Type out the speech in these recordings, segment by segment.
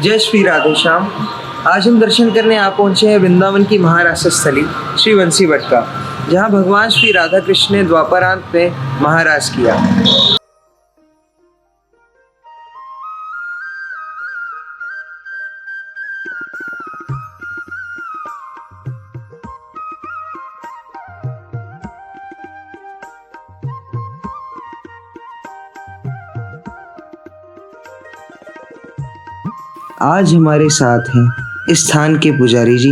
जय श्री राधे श्याम। आज हम दर्शन करने आ पहुँचे हैं वृंदावन की महारास स्थली श्री बंसी वट का, जहाँ भगवान श्री राधा कृष्ण ने द्वापरांत में महारास किया। आज हमारे साथ हैं इस स्थान के पुजारी जी,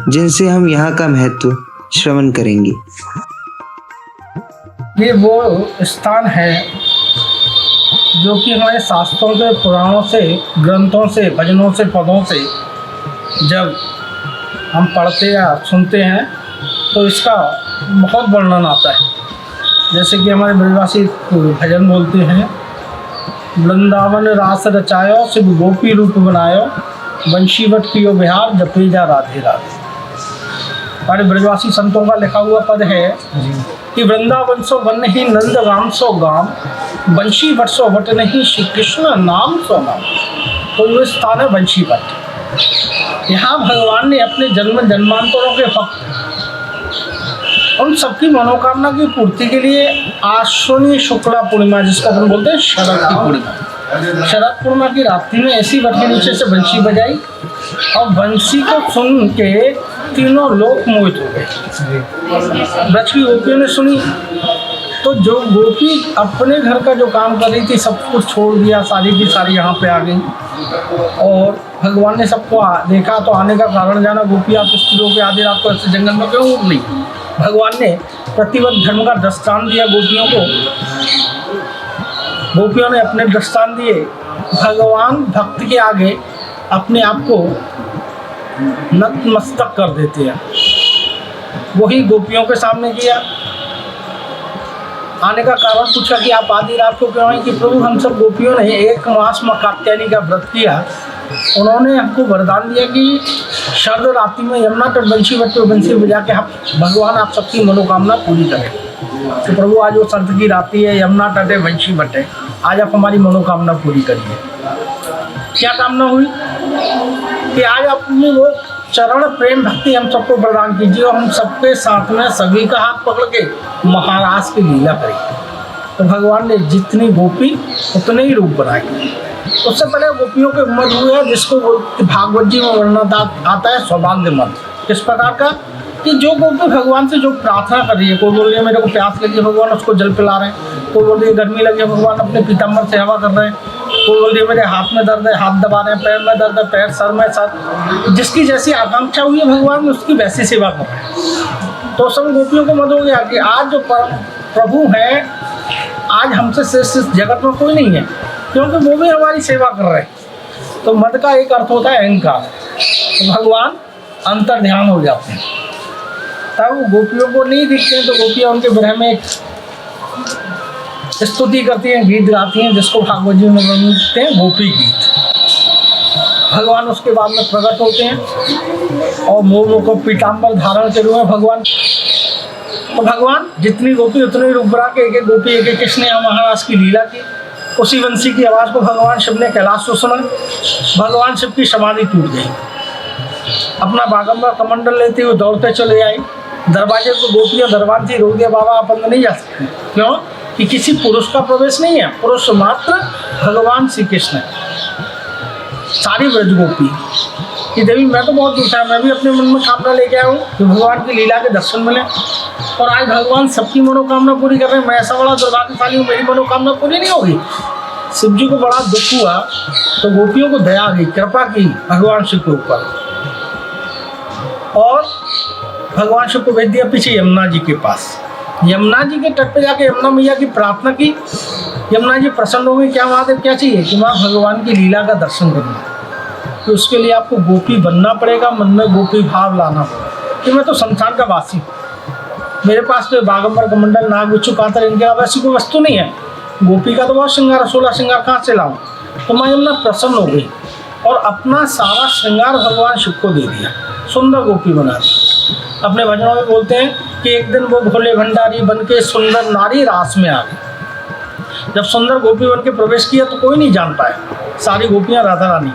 जिनसे हम यहाँ का महत्व श्रवण करेंगे। ये वो स्थान है जो कि हमारे शास्त्रों से, पुराणों से, ग्रंथों से, भजनों से, पदों से जब हम पढ़ते या सुनते हैं तो इसका बहुत वर्णन आता है। जैसे कि हमारे ब्रजवासी भजन बोलते हैं, वृंदावन रास रचायो शिव गोपी रूप बनायो, बंशीवट कियो बिहार जपे जा राधे राधे। हमारे ब्रजवासी संतों का लिखा हुआ पद है कि वृंदावन सो वन नहीं नंद राम सो गाम, बंशी वट सो वट नहीं श्री कृष्ण नाम सो नाम। तो ये स्थान है बंशी वट। यहाँ भगवान ने अपने जन्म जन्मांतरों के भक्त उन सबकी मनोकामना की पूर्ति के लिए आश्विनी शुक्ला पूर्णिमा, जिसको अपन बोलते हैं शरद की पूर्णिमा, शरद पूर्णिमा की रात्रि में ऐसी वट के नीचे से बंशी बजाई और बंशी को सुन के तीनों लोग मोहित हो गए। ब्रज की गोपियों ने सुनी तो जो गोपी अपने घर का जो काम कर रही थी सब कुछ छोड़ दिया, सारी की सारी यहाँ पे आ गई। और भगवान ने सबको देखा तो आने का कारण जाना, गोपी आप स्त्रियों के आधी रात को ऐसे जंगल में क्यों उड़ नहीं। भगवान ने प्रतिबद्ध धर्म का दृष्टांत दिया गोपियों को। गोपियों ने अपने दृष्टांत दिए। भगवान भक्त के आगे अपने आप को नतमस्तक कर देते हैं। वही गोपियों के सामने किया। आने का कारण पूछा कि आप आधी रात को क्यों आए, कि प्रभु हम सब गोपियों ने 1 मास में कात्यायनी का व्रत किया। उन्होंने हमको वरदान दिया कि शरद रात्रि में यमुना तट बंशी वट पे बंसी बजा के हम भगवान आप सबकी मनोकामना पूरी करें। तो प्रभु आज वो संत की रात्रि है, यमुना तट है, बंशी वट है, आज आप हमारी मनोकामना पूरी करिए। क्या कामना हुई कि आज अपनी वो चरण प्रेम भक्ति हम सबको प्रदान कीजिए और हम सबके साथ में सभी का हाथ पकड़ के महारास की लीला करें। तो भगवान ने जितनी गोपी उतने ही रूप बनाए। उससे पहले गोपियों के मद हुए, जिसको भागवत जी में वर्णन आता है सौभाग्य मद। किस प्रकार का कि जो गोपी भगवान से जो प्रार्थना कर रही है, कोई बोल रही है मेरे को प्यास लगी है, भगवान उसको जल पिला रहे हैं। कोई बोल रही है गर्मी लगी है, भगवान अपने पीताम्बर से हवा कर रहे हैं। कोई बोल रही है मेरे हाथ में दर्द है, हाथ दबा रहे हैं, पैर में दर्द है, पैर, सर में सर। जिसकी जैसी आकांक्षा हुई है भगवान ने उसकी वैसी सेवा कर रहे हैं। तो सब गोपियों को मत हो गया कि आज जो प्रभु हैं, आज हमसे श्रेष्ठ जगत में कोई नहीं है, क्योंकि वो भी हमारी सेवा कर रहे हैं। तो मद का एक अर्थ होता है अहंकार। तो भगवान अंतर ध्यान हो जाते हैं, तब वो गोपियों को नहीं दिखते हैं। तो गोपियाँ उनके विरह में एक स्तुति करती हैं, गीत गाती हैं, जिसको भागवत जी में बोलते हैं गोपी गीत। भगवान उसके बाद में प्रकट होते हैं और मोह को पीताम्बर धारण करे हुए भगवान। तो भगवान जितनी गोपी उतनी रूप बना के एक गोपी एक कृष्ण यहाँ महारास की लीला की। उसी बंसी की आवाज़ को भगवान शिव ने कैलाश से सुना। भगवान शिव की समाधि टूट गई। अपना बागंबर कमंडल लेते हुए दौड़ते चले आई। दरवाजे को गोपियाँ दरबार थी, रोक दिया, बाबा आप अंदर नहीं जा सकते। क्यों कि किसी पुरुष का प्रवेश नहीं है, पुरुष मात्र भगवान श्री कृष्ण। सारी ब्रज गोपी कि देवी मैं तो बहुत दूर था, मैं भी अपने मन में कामना लेके आया हूँ कि भगवान की लीला के दर्शन मिले। और आज भगवान सबकी मनोकामना पूरी कर रहे हैं। मैं ऐसा बड़ा दुर्भाग्यशाली हूँ, मेरी मनोकामना पूरी नहीं होगी। शिव जी को बड़ा दुख हुआ तो गोपियों को दया आ गई, कृपा की भगवान शिव के ऊपर, और भगवान शिव को भेज दिया पीछे यमुना जी के पास। यमुना जी के तट पे जाके यमुना मैया की प्रार्थना की। यमुना जी प्रसन्न हो गई। क्या महादेव क्या चाहिए कि माँ भगवान की लीला का दर्शन करना। तो उसके लिए आपको गोपी बनना पड़ेगा, मन में गोपी भाव लाना पड़ेगा कि मैं तो संसार का वासी, मेरे पास तो बागंबर कमंडल नाग बिच्छू कातर इनके अलावा ऐसी कोई वस्तु नहीं है। गोपी का तो बहुत श्रृंगार, 16 श्रृंगार कहाँ से लाऊं। तो माँ यमुना प्रसन्न हो गई और अपना सारा श्रृंगार भगवान शिव को दे दिया, सुंदर गोपी बना दी। अपने भजनों में बोलते हैं कि एक दिन वो भोले भंडारी बन के सुंदर नारी रास में आ गई। जब सुंदर गोपी बन के प्रवेश किया तो कोई नहीं जान पाया, सारी गोपियाँ राधा रानी।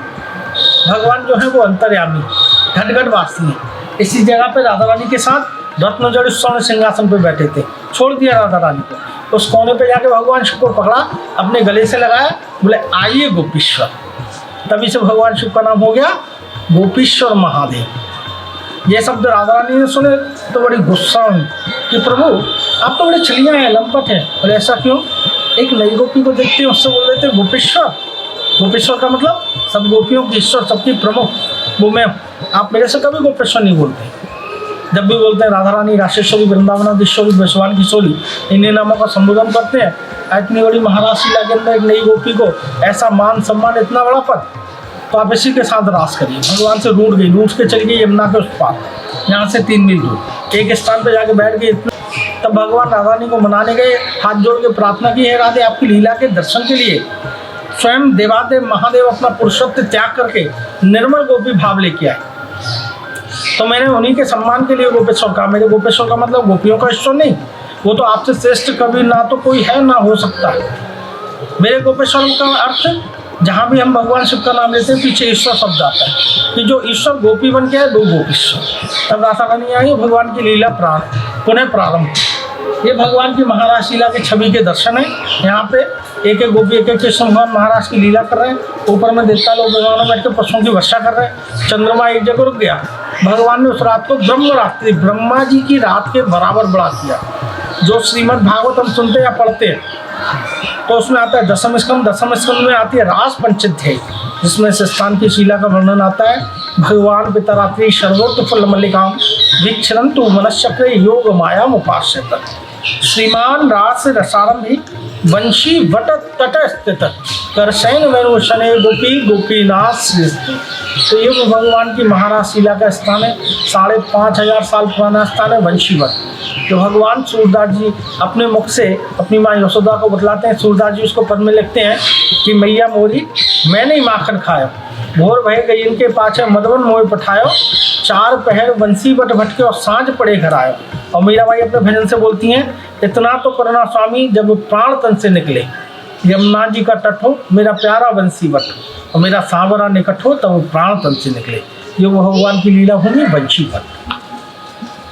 भगवान जो है वो अंतर्यामी घट वासी हैं। इसी जगह पे राधा रानी के साथ रत्नजड़ स्वर्ण सिंहासन पे बैठे थे। छोड़ दिया राधा रानी को, उस कोने पे जाके भगवान शिव को पकड़ा, अपने गले से लगाया, बोले आइए गोपीश्वर। तभी से भगवान शिव का नाम हो गया गोपीश्वर महादेव। ये शब्द राधा रानी ने सुने तो बड़ी गुस्सा हुई कि प्रभु आप तो बड़े छलिया हैं, लंपट हैं। और ऐसा क्यों? एक नई गोपी को देखते हैं उससे बोल रहे थे गोपीश्वर। गोपीश्वर का मतलब सब गोपियों की ईश्वर, सबकी प्रमुख वो मैं। आप मेरे से कभी गोपेश्वर नहीं बोलते। जब भी बोलते हैं राधा रानी, राशेश्वरी, वृंदावनाधीश्वरी, वैश्वान किशोरी, इन्हीं नामों का संबोधन करते हैं। इतनी बड़ी महाराज लीला के अंदर एक नई गोपी को ऐसा मान सम्मान, इतना बड़ा पद, तो आप इसी के साथ रास करिए। भगवान से रूठ गई, रूठ के चली गई यमुना के उस पार, यहाँ से 3 मील दूर एक स्थान पर जाके बैठ गई। तब भगवान राधा रानी को मनाने गए, हाथ जोड़ के प्रार्थना की, है राधे आपकी लीला के दर्शन के लिए स्वयं देवादेव महादेव अपना पुरुषत्व त्याग करके निर्मल गोपी भाव लेके आए। तो मैंने उन्हीं के सम्मान के लिए गोपेश्वर कहा। मेरे गोपेश्वर का मतलब गोपियों का ईश्वर नहीं, वो तो आपसे श्रेष्ठ कभी ना तो कोई है ना हो सकता है। मेरे गोपेश्वर का अर्थ, जहाँ भी हम भगवान शिव का नाम लेते हैं पीछे ईश्वर शब्द आता है कि जो ईश्वर गोपी बन के है, दो गोपीश्वर। तब राधा रानी आई, भगवान की लीला पुनः प्रारंभ। ये भगवान की महाराज लीला के छवि के दर्शन है। यहाँ पे एक एक गोपी, एक एक कृष्ण भगवान महाराज की लीला कर रहे हैं। ऊपर में देवता लोग विमानों में बैठ कर पशुओं की वर्षा कर रहे हैं। चंद्रमा एक जगह रुक गया। भगवान ने उस रात को ब्रह्म रात्रि, ब्रह्मा जी की रात के बराबर बढ़ा दिया। जो श्रीमद् भागवत हम सुनते या पढ़ते हैं तो उसमें आता है दसम स्कंद में आती है रास पंचध्यायी, जिसमें से स्थान की शीला का वर्णन आता है। भगवान पितरात्रि सर्वोत्त फल मल्लिकाम वीक्षरंतु मनश्चक्र योग माया उपास्यत श्रीमान रास रसारंभी वंशी वट तट स्थित करसैन वेणु शने गोपी गोपीनाथ श्रेष्ठ। तो ये वो भगवान की महाराज शीला का स्थान है। 5500 साल पुराना स्थान है वंशीवट। तो भगवान सूरदास जी अपने मुख से अपनी माँ यशोदा को बतलाते हैं। सूरदास जी उसको पद में लिखते हैं कि मैया मोरी मैंने ही माखन खाया, भोर भय गई इनके पाछे मधुवन मोह पठायो, 4 पहर वंशी बट भटके और सांझ पड़े घर आयो। और मीराबाई अपने भजन से बोलती हैं, इतना तो करुणा स्वामी जब प्राण तन से निकले, यमुना जी का तट हो मेरा प्यारा वंशी बट और मेरा सांवरा निकट हो तब प्राण तन से निकले। ये वो भगवान की लीला भूमि वंशीवट।